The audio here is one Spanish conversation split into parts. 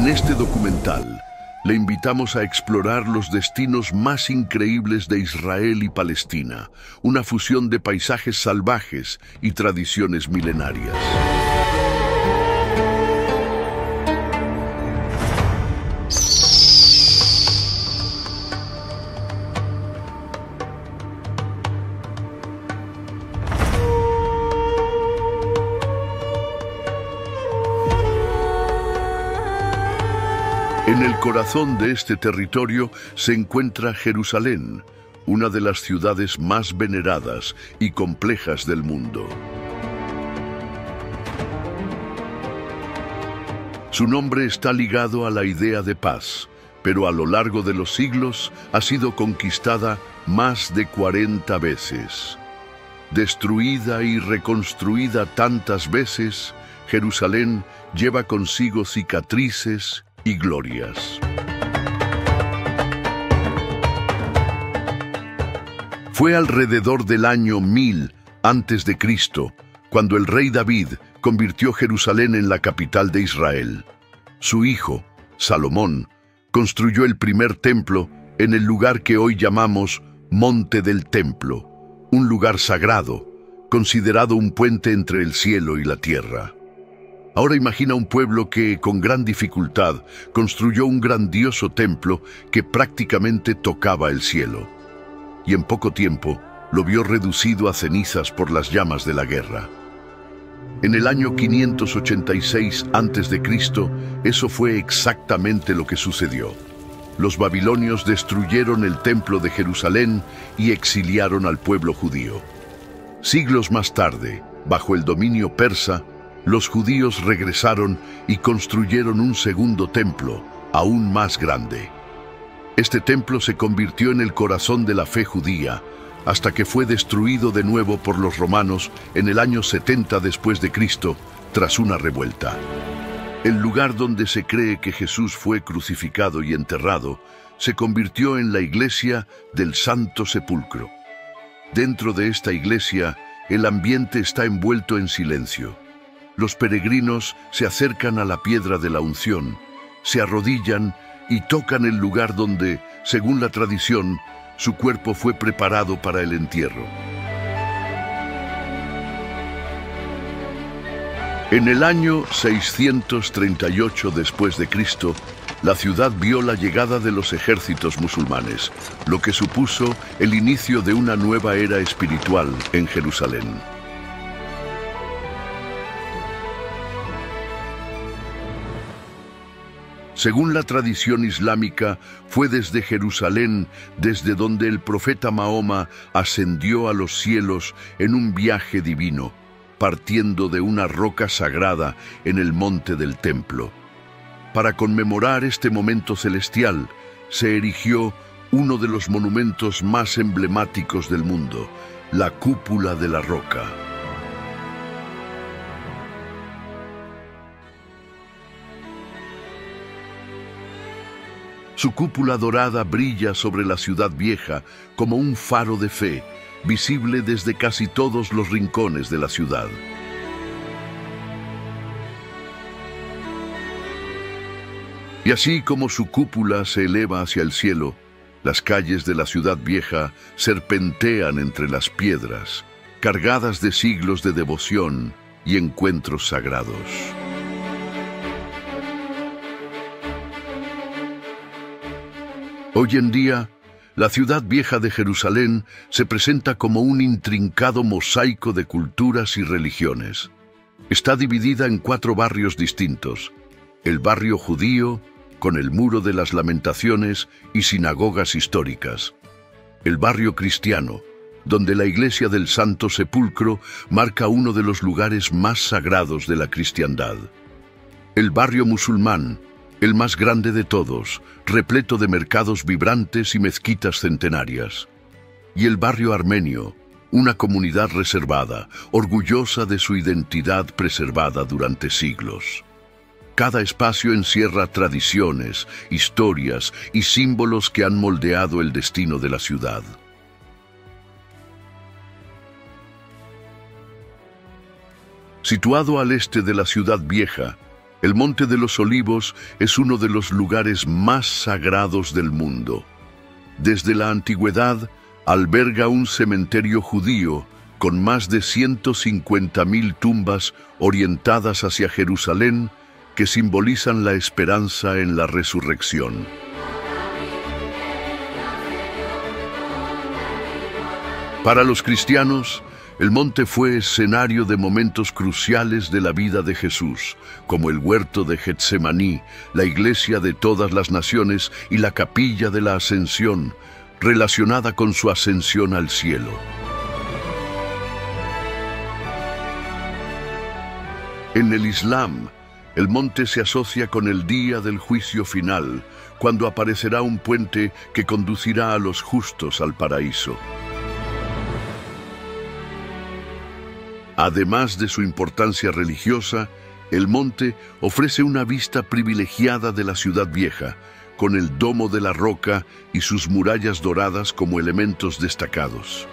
En este documental, le invitamos a explorar los destinos más increíbles de Israel y Palestina, una fusión de paisajes salvajes y tradiciones milenarias. En el corazón de este territorio se encuentra Jerusalén, una de las ciudades más veneradas y complejas del mundo. Su nombre está ligado a la idea de paz, pero a lo largo de los siglos ha sido conquistada más de 40 veces. Destruida y reconstruida tantas veces, Jerusalén lleva consigo cicatrices y glorias. Fue alrededor del año 1000 a.C. cuando el rey David convirtió Jerusalén en la capital de Israel. Su hijo, Salomón, construyó el primer templo en el lugar que hoy llamamos Monte del Templo, un lugar sagrado, considerado un puente entre el cielo y la tierra. Ahora imagina un pueblo que, con gran dificultad, construyó un grandioso templo que prácticamente tocaba el cielo. Y en poco tiempo lo vio reducido a cenizas por las llamas de la guerra. En el año 586 a.C., eso fue exactamente lo que sucedió. Los babilonios destruyeron el templo de Jerusalén y exiliaron al pueblo judío. Siglos más tarde, bajo el dominio persa, los judíos regresaron y construyeron un segundo templo, aún más grande. Este templo se convirtió en el corazón de la fe judía, hasta que fue destruido de nuevo por los romanos en el año 70 después de Cristo, tras una revuelta. El lugar donde se cree que Jesús fue crucificado y enterrado se convirtió en la iglesia del Santo Sepulcro. Dentro de esta iglesia, el ambiente está envuelto en silencio. Los peregrinos se acercan a la piedra de la unción, se arrodillan y tocan el lugar donde, según la tradición, su cuerpo fue preparado para el entierro. En el año 638 después de Cristo, la ciudad vio la llegada de los ejércitos musulmanes, lo que supuso el inicio de una nueva era espiritual en Jerusalén. Según la tradición islámica, fue desde Jerusalén desde donde el profeta Mahoma ascendió a los cielos en un viaje divino, partiendo de una roca sagrada en el monte del templo. Para conmemorar este momento celestial, se erigió uno de los monumentos más emblemáticos del mundo, la Cúpula de la Roca. Su cúpula dorada brilla sobre la ciudad vieja como un faro de fe, visible desde casi todos los rincones de la ciudad. Y así como su cúpula se eleva hacia el cielo, las calles de la ciudad vieja serpentean entre las piedras, cargadas de siglos de devoción y encuentros sagrados. Hoy en día, la ciudad vieja de Jerusalén se presenta como un intrincado mosaico de culturas y religiones. Está dividida en 4 barrios distintos: el barrio judío, con el Muro de las Lamentaciones y sinagogas históricas; el barrio cristiano, donde la iglesia del Santo Sepulcro marca uno de los lugares más sagrados de la cristiandad; el barrio musulmán, el más grande de todos, repleto de mercados vibrantes y mezquitas centenarias; y el barrio armenio, una comunidad reservada, orgullosa de su identidad preservada durante siglos. Cada espacio encierra tradiciones, historias y símbolos que han moldeado el destino de la ciudad. Situado al este de la ciudad vieja, El Monte de los Olivos es uno de los lugares más sagrados del mundo. Desde la antigüedad, alberga un cementerio judío con más de 150.000 tumbas orientadas hacia Jerusalén que simbolizan la esperanza en la resurrección. Para los cristianos, el monte fue escenario de momentos cruciales de la vida de Jesús, como el huerto de Getsemaní, la iglesia de todas las naciones y la capilla de la Ascensión, relacionada con su ascensión al cielo. En el Islam, el monte se asocia con el día del juicio final, cuando aparecerá un puente que conducirá a los justos al paraíso. Además de su importancia religiosa, el monte ofrece una vista privilegiada de la ciudad vieja, con el domo de la roca y sus murallas doradas como elementos destacados.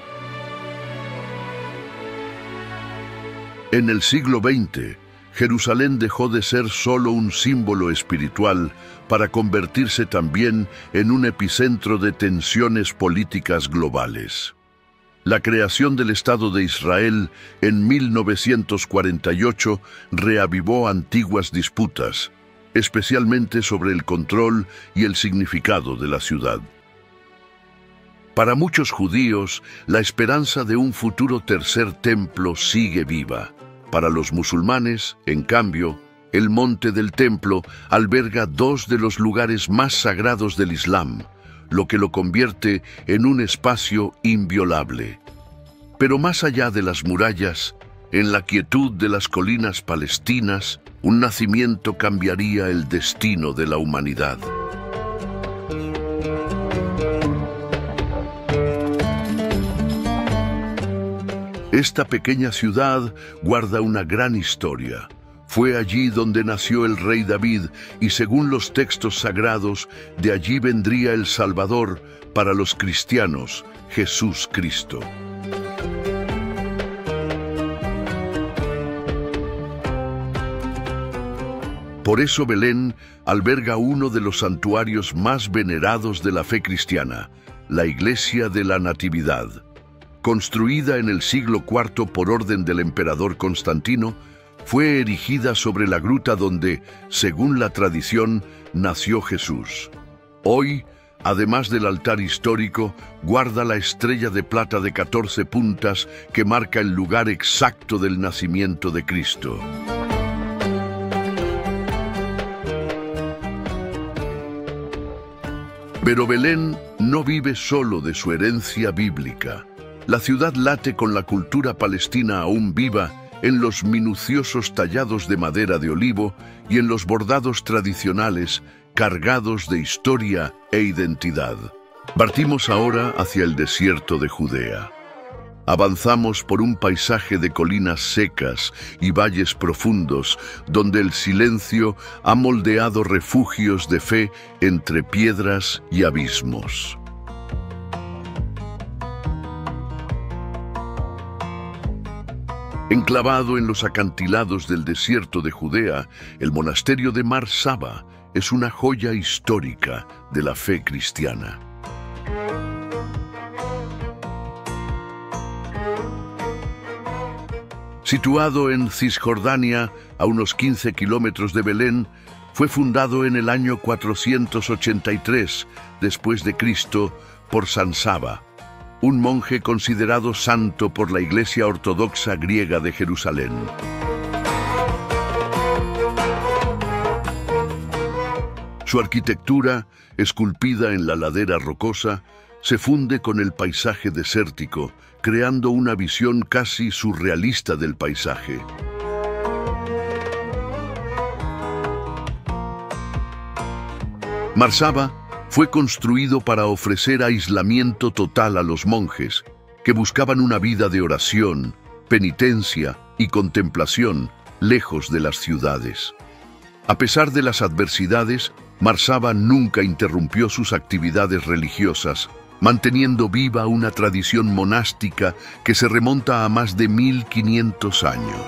En el siglo XX, Jerusalén dejó de ser solo un símbolo espiritual para convertirse también en un epicentro de tensiones políticas globales. La creación del Estado de Israel en 1948 reavivó antiguas disputas, especialmente sobre el control y el significado de la ciudad. Para muchos judíos, la esperanza de un futuro tercer templo sigue viva. Para los musulmanes, en cambio, el Monte del Templo alberga dos de los lugares más sagrados del Islam, lo que lo convierte en un espacio inviolable. Pero más allá de las murallas, en la quietud de las colinas palestinas, un nacimiento cambiaría el destino de la humanidad. Esta pequeña ciudad guarda una gran historia. Fue allí donde nació el rey David y, según los textos sagrados, de allí vendría el Salvador para los cristianos, Jesús Cristo. Por eso Belén alberga uno de los santuarios más venerados de la fe cristiana, la Iglesia de la Natividad. Construida en el siglo IV por orden del emperador Constantino, fue erigida sobre la gruta donde, según la tradición, nació Jesús. Hoy, además del altar histórico, guarda la estrella de plata de 14 puntas que marca el lugar exacto del nacimiento de Cristo. Pero Belén no vive solo de su herencia bíblica. La ciudad late con la cultura palestina aún viva en los minuciosos tallados de madera de olivo y en los bordados tradicionales cargados de historia e identidad. Partimos ahora hacia el desierto de Judea. Avanzamos por un paisaje de colinas secas y valles profundos, donde el silencio ha moldeado refugios de fe entre piedras y abismos. Enclavado en los acantilados del desierto de Judea, el monasterio de Mar Saba es una joya histórica de la fe cristiana. Situado en Cisjordania, a unos 15 kilómetros de Belén, fue fundado en el año 483 después de Cristo por San Saba, un monje considerado santo por la Iglesia Ortodoxa griega de Jerusalén. Su arquitectura, esculpida en la ladera rocosa, se funde con el paisaje desértico, creando una visión casi surrealista del paisaje. Mar Saba fue construido para ofrecer aislamiento total a los monjes, que buscaban una vida de oración, penitencia y contemplación, lejos de las ciudades. A pesar de las adversidades, Mar Saba nunca interrumpió sus actividades religiosas, manteniendo viva una tradición monástica que se remonta a más de 1500 años.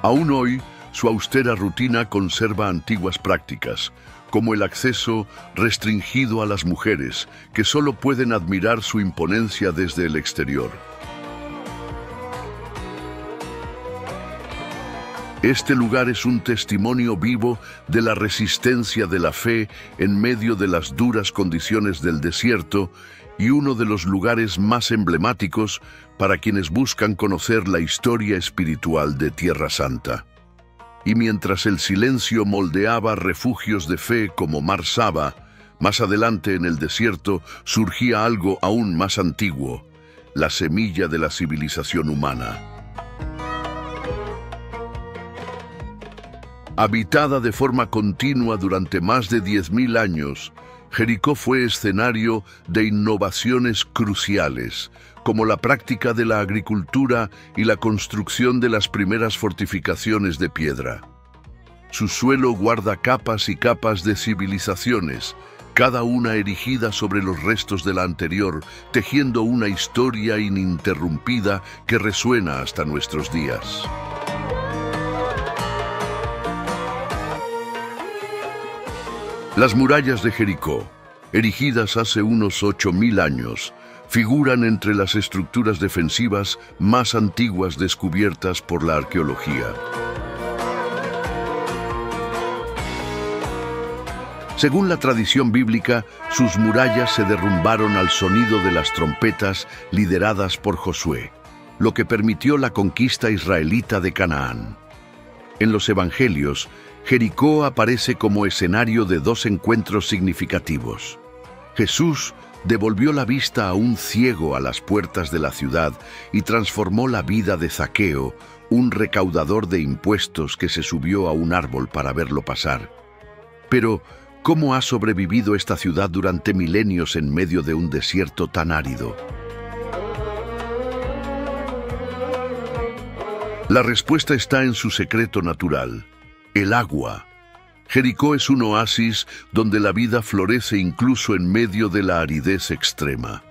Aún hoy, su austera rutina conserva antiguas prácticas, como el acceso restringido a las mujeres, que solo pueden admirar su imponencia desde el exterior. Este lugar es un testimonio vivo de la resistencia de la fe en medio de las duras condiciones del desierto y uno de los lugares más emblemáticos para quienes buscan conocer la historia espiritual de Tierra Santa. Y mientras el silencio moldeaba refugios de fe como Mar Saba, más adelante en el desierto surgía algo aún más antiguo, la semilla de la civilización humana. Habitada de forma continua durante más de 10.000 años, Jericó fue escenario de innovaciones cruciales, como la práctica de la agricultura y la construcción de las primeras fortificaciones de piedra. Su suelo guarda capas y capas de civilizaciones, cada una erigida sobre los restos de la anterior, tejiendo una historia ininterrumpida que resuena hasta nuestros días. Las murallas de Jericó, erigidas hace unos 8.000 años, figuran entre las estructuras defensivas más antiguas descubiertas por la arqueología. Según la tradición bíblica, sus murallas se derrumbaron al sonido de las trompetas lideradas por Josué, lo que permitió la conquista israelita de Canaán. En los Evangelios, Jericó aparece como escenario de dos encuentros significativos. Jesús devolvió la vista a un ciego a las puertas de la ciudad y transformó la vida de Zaqueo, un recaudador de impuestos que se subió a un árbol para verlo pasar. Pero, ¿cómo ha sobrevivido esta ciudad durante milenios en medio de un desierto tan árido? La respuesta está en su secreto natural: el agua. Jericó es un oasis donde la vida florece incluso en medio de la aridez extrema.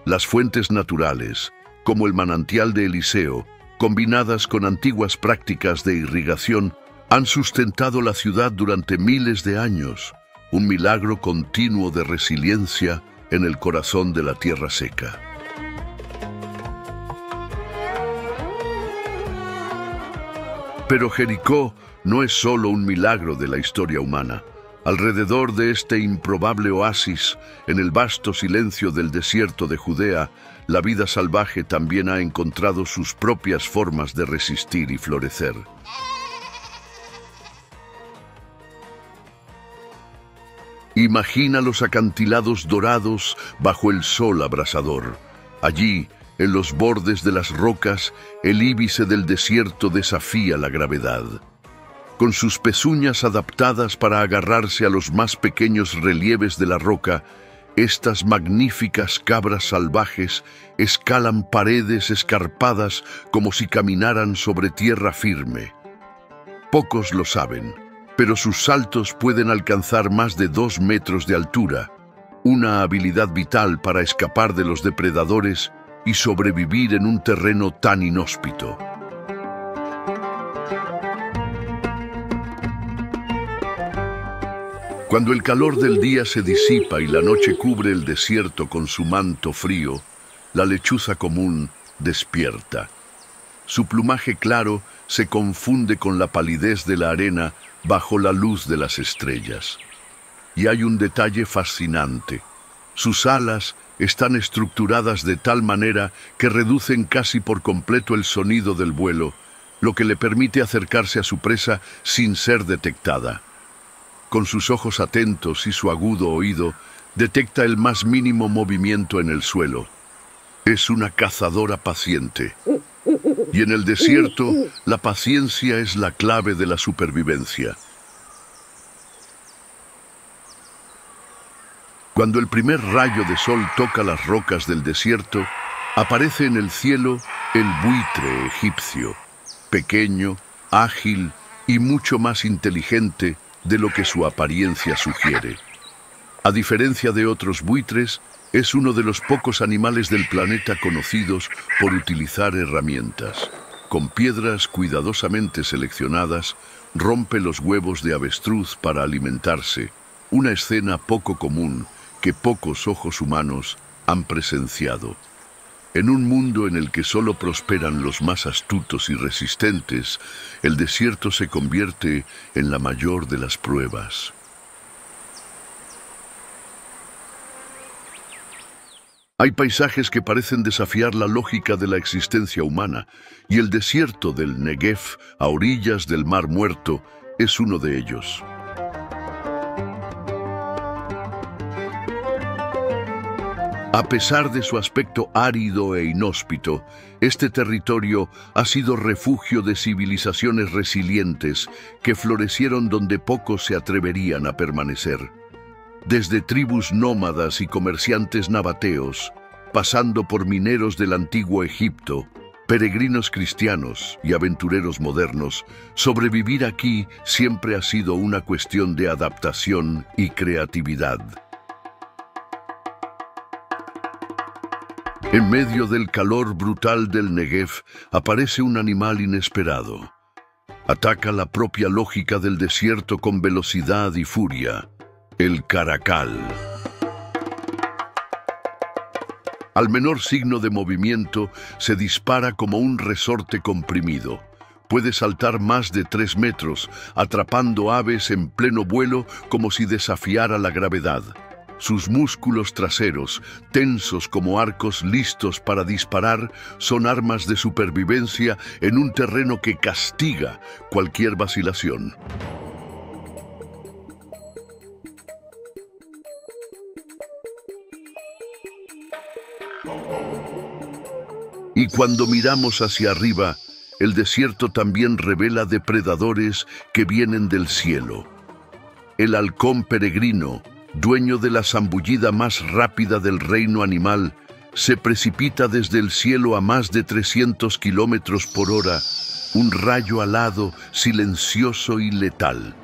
Las fuentes naturales, como el manantial de Eliseo, combinadas con antiguas prácticas de irrigación, han sustentado la ciudad durante miles de años, un milagro continuo de resiliencia en el corazón de la tierra seca. Pero Jericó no es solo un milagro de la historia humana. Alrededor de este improbable oasis, en el vasto silencio del desierto de Judea, la vida salvaje también ha encontrado sus propias formas de resistir y florecer. Imagina los acantilados dorados bajo el sol abrasador. Allí, en los bordes de las rocas, el íbice del desierto desafía la gravedad. Con sus pezuñas adaptadas para agarrarse a los más pequeños relieves de la roca, estas magníficas cabras salvajes escalan paredes escarpadas como si caminaran sobre tierra firme. Pocos lo saben, pero sus saltos pueden alcanzar más de 2 metros de altura, una habilidad vital para escapar de los depredadores y sobrevivir en un terreno tan inhóspito. Cuando el calor del día se disipa y la noche cubre el desierto con su manto frío, la lechuza común despierta. Su plumaje claro se confunde con la palidez de la arena bajo la luz de las estrellas. Y hay un detalle fascinante. Sus alas están estructuradas de tal manera que reducen casi por completo el sonido del vuelo, lo que le permite acercarse a su presa sin ser detectada. Con sus ojos atentos y su agudo oído, detecta el más mínimo movimiento en el suelo. Es una cazadora paciente. Y en el desierto, la paciencia es la clave de la supervivencia. Cuando el primer rayo de sol toca las rocas del desierto, aparece en el cielo el buitre egipcio, pequeño, ágil y mucho más inteligente de lo que su apariencia sugiere. A diferencia de otros buitres, es uno de los pocos animales del planeta conocidos por utilizar herramientas. con piedras cuidadosamente seleccionadas, rompe los huevos de avestruz para alimentarse, una escena poco común que pocos ojos humanos han presenciado. En un mundo en el que solo prosperan los más astutos y resistentes, el desierto se convierte en la mayor de las pruebas. Hay paisajes que parecen desafiar la lógica de la existencia humana, y el desierto del Negev, a orillas del Mar Muerto, es uno de ellos. A pesar de su aspecto árido e inhóspito, este territorio ha sido refugio de civilizaciones resilientes que florecieron donde pocos se atreverían a permanecer. Desde tribus nómadas y comerciantes nabateos, pasando por mineros del antiguo Egipto, peregrinos cristianos y aventureros modernos, sobrevivir aquí siempre ha sido una cuestión de adaptación y creatividad. En medio del calor brutal del Negev aparece un animal inesperado. Ataca la propia lógica del desierto con velocidad y furia. El caracal. Al menor signo de movimiento, se dispara como un resorte comprimido. Puede saltar más de 3 metros, atrapando aves en pleno vuelo como si desafiara la gravedad. Sus músculos traseros, tensos como arcos listos para disparar, son armas de supervivencia en un terreno que castiga cualquier vacilación. Y cuando miramos hacia arriba, el desierto también revela depredadores que vienen del cielo. El halcón peregrino, dueño de la zambullida más rápida del reino animal, se precipita desde el cielo a más de 300 kilómetros por hora, un rayo alado, silencioso y letal.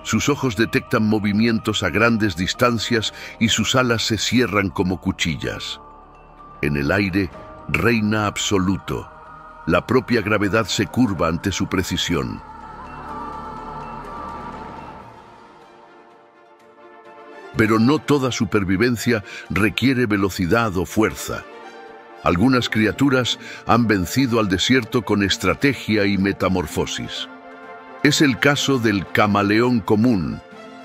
Sus ojos detectan movimientos a grandes distancias y sus alas se cierran como cuchillas. En el aire reina absoluto. La propia gravedad se curva ante su precisión. Pero no toda supervivencia requiere velocidad o fuerza. Algunas criaturas han vencido al desierto con estrategia y metamorfosis. Es el caso del camaleón común,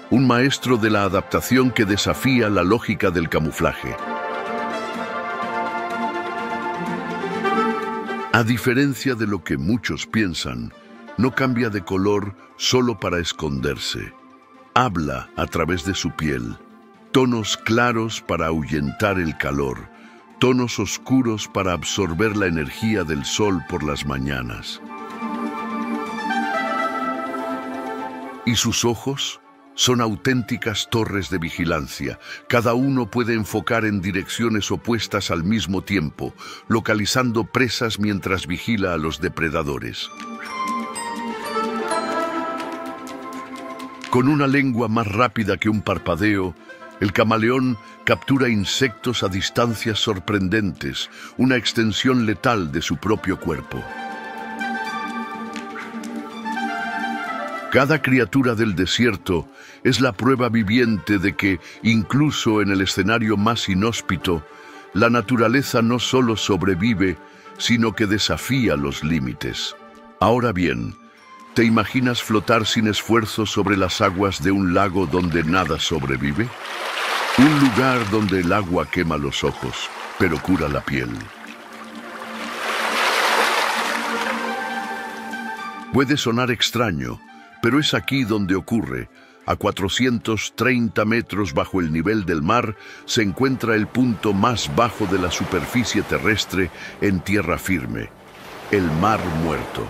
un maestro de la adaptación que desafía la lógica del camuflaje. A diferencia de lo que muchos piensan, no cambia de color solo para esconderse. Habla a través de su piel, tonos claros para ahuyentar el calor, tonos oscuros para absorber la energía del sol por las mañanas. ¿Y sus ojos? Son auténticas torres de vigilancia. Cada uno puede enfocar en direcciones opuestas al mismo tiempo, localizando presas mientras vigila a los depredadores. Con una lengua más rápida que un parpadeo, el camaleón captura insectos a distancias sorprendentes, una extensión letal de su propio cuerpo. Cada criatura del desierto es la prueba viviente de que, incluso en el escenario más inhóspito, la naturaleza no solo sobrevive, sino que desafía los límites. Ahora bien, ¿te imaginas flotar sin esfuerzo sobre las aguas de un lago donde nada sobrevive? Un lugar donde el agua quema los ojos, pero cura la piel. Puede sonar extraño, pero es aquí donde ocurre. A 430 metros bajo el nivel del mar se encuentra el punto más bajo de la superficie terrestre en tierra firme, el Mar Muerto.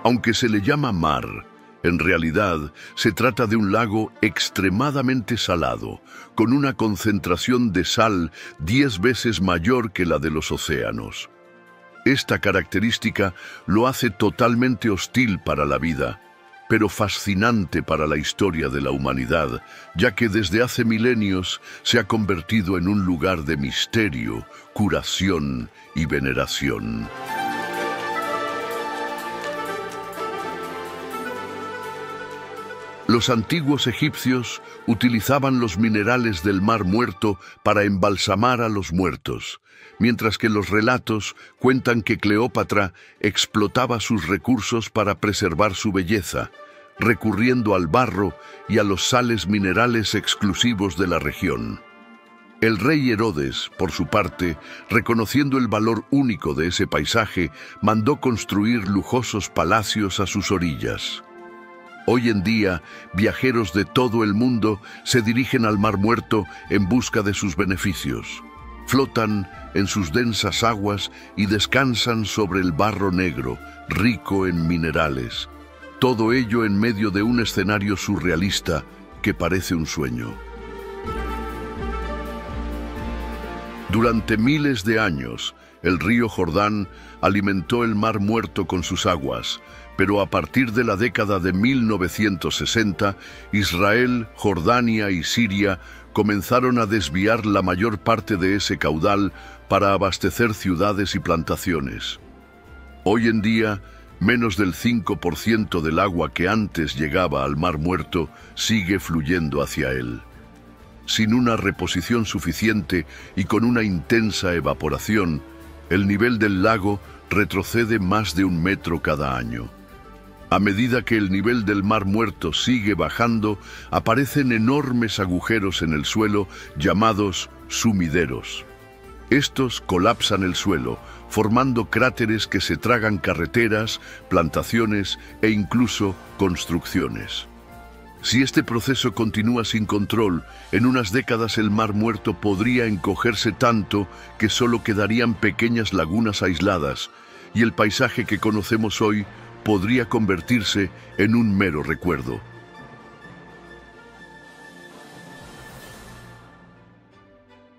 Aunque se le llama mar, en realidad se trata de un lago extremadamente salado, con una concentración de sal 10 veces mayor que la de los océanos. Esta característica lo hace totalmente hostil para la vida. pero fascinante para la historia de la humanidad, ya que desde hace milenios se ha convertido en un lugar de misterio, curación y veneración. Los antiguos egipcios utilizaban los minerales del Mar Muerto para embalsamar a los muertos, mientras que los relatos cuentan que Cleopatra explotaba sus recursos para preservar su belleza, recurriendo al barro y a los sales minerales exclusivos de la región. El rey Herodes, por su parte, reconociendo el valor único de ese paisaje, mandó construir lujosos palacios a sus orillas. Hoy en día, viajeros de todo el mundo se dirigen al Mar Muerto en busca de sus beneficios. Flotan en sus densas aguas y descansan sobre el barro negro, rico en minerales. Todo ello en medio de un escenario surrealista que parece un sueño. Durante miles de años, el río Jordán alimentó el Mar Muerto con sus aguas, pero a partir de la década de 1960, Israel, Jordania y Siria comenzaron a desviar la mayor parte de ese caudal para abastecer ciudades y plantaciones. Hoy en día, menos del 5% del agua que antes llegaba al Mar Muerto sigue fluyendo hacia él. Sin una reposición suficiente y con una intensa evaporación, el nivel del lago retrocede más de 1 metro cada año. A medida que el nivel del Mar Muerto sigue bajando, aparecen enormes agujeros en el suelo llamados sumideros. Estos colapsan el suelo, formando cráteres que se tragan carreteras, plantaciones e incluso construcciones. Si este proceso continúa sin control, en unas décadas el Mar Muerto podría encogerse tanto que solo quedarían pequeñas lagunas aisladas, y el paisaje que conocemos hoy podría convertirse en un mero recuerdo.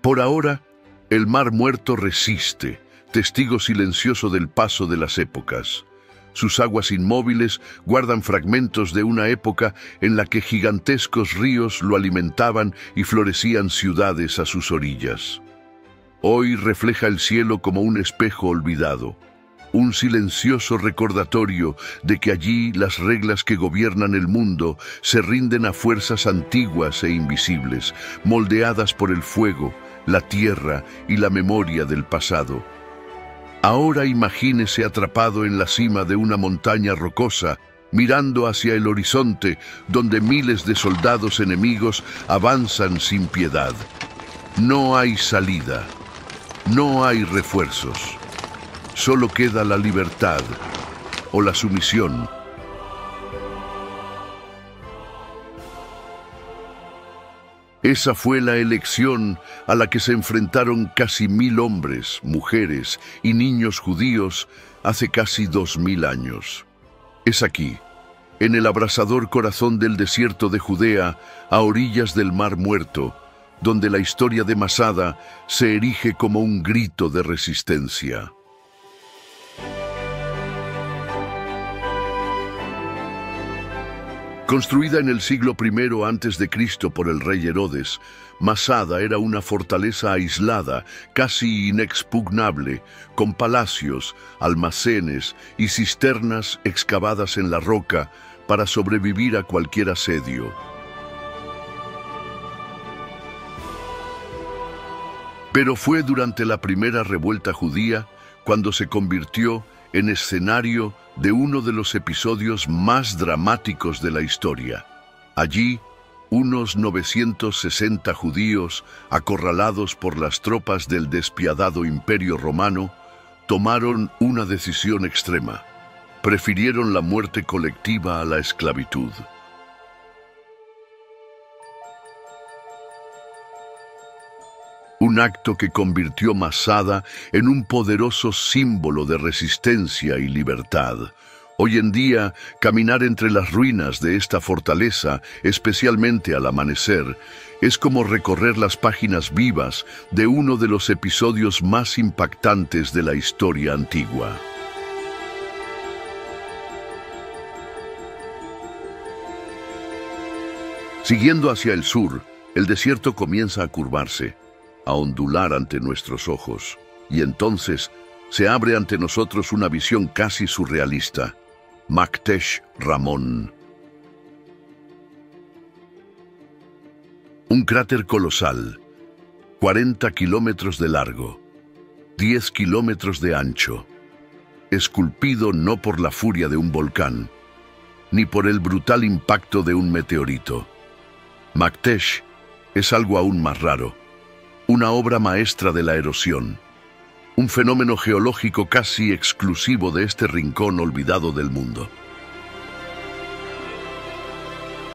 Por ahora, el Mar Muerto resiste, testigo silencioso del paso de las épocas. Sus aguas inmóviles guardan fragmentos de una época en la que gigantescos ríos lo alimentaban y florecían ciudades a sus orillas. Hoy refleja el cielo como un espejo olvidado, un silencioso recordatorio de que allí las reglas que gobiernan el mundo se rinden a fuerzas antiguas e invisibles, moldeadas por el fuego, la tierra y la memoria del pasado. Ahora imagínese atrapado en la cima de una montaña rocosa, mirando hacia el horizonte, donde miles de soldados enemigos avanzan sin piedad. No hay salida, no hay refuerzos. Solo queda la libertad o la sumisión. Esa fue la elección a la que se enfrentaron casi 1000 hombres, mujeres y niños judíos hace casi 2000 años. Es aquí, en el abrasador corazón del desierto de Judea, a orillas del Mar Muerto, donde la historia de Masada se erige como un grito de resistencia. Construida en el siglo I a.C. por el rey Herodes, Masada era una fortaleza aislada, casi inexpugnable, con palacios, almacenes y cisternas excavadas en la roca para sobrevivir a cualquier asedio. Pero fue durante la primera revuelta judía cuando se convirtió en escenario de uno de los episodios más dramáticos de la historia. Allí, unos 960 judíos, acorralados por las tropas del despiadado Imperio Romano, tomaron una decisión extrema. Prefirieron la muerte colectiva a la esclavitud. Un acto que convirtió Masada en un poderoso símbolo de resistencia y libertad. Hoy en día, caminar entre las ruinas de esta fortaleza, especialmente al amanecer, es como recorrer las páginas vivas de uno de los episodios más impactantes de la historia antigua. Siguiendo hacia el sur, el desierto comienza a curvarse, a ondular ante nuestros ojos, y entonces se abre ante nosotros una visión casi surrealista. Maktesh Ramon. Un cráter colosal, 40 kilómetros de largo, 10 kilómetros de ancho, esculpido no por la furia de un volcán, ni por el brutal impacto de un meteorito. Maktesh es algo aún más raro, una obra maestra de la erosión, un fenómeno geológico casi exclusivo de este rincón olvidado del mundo.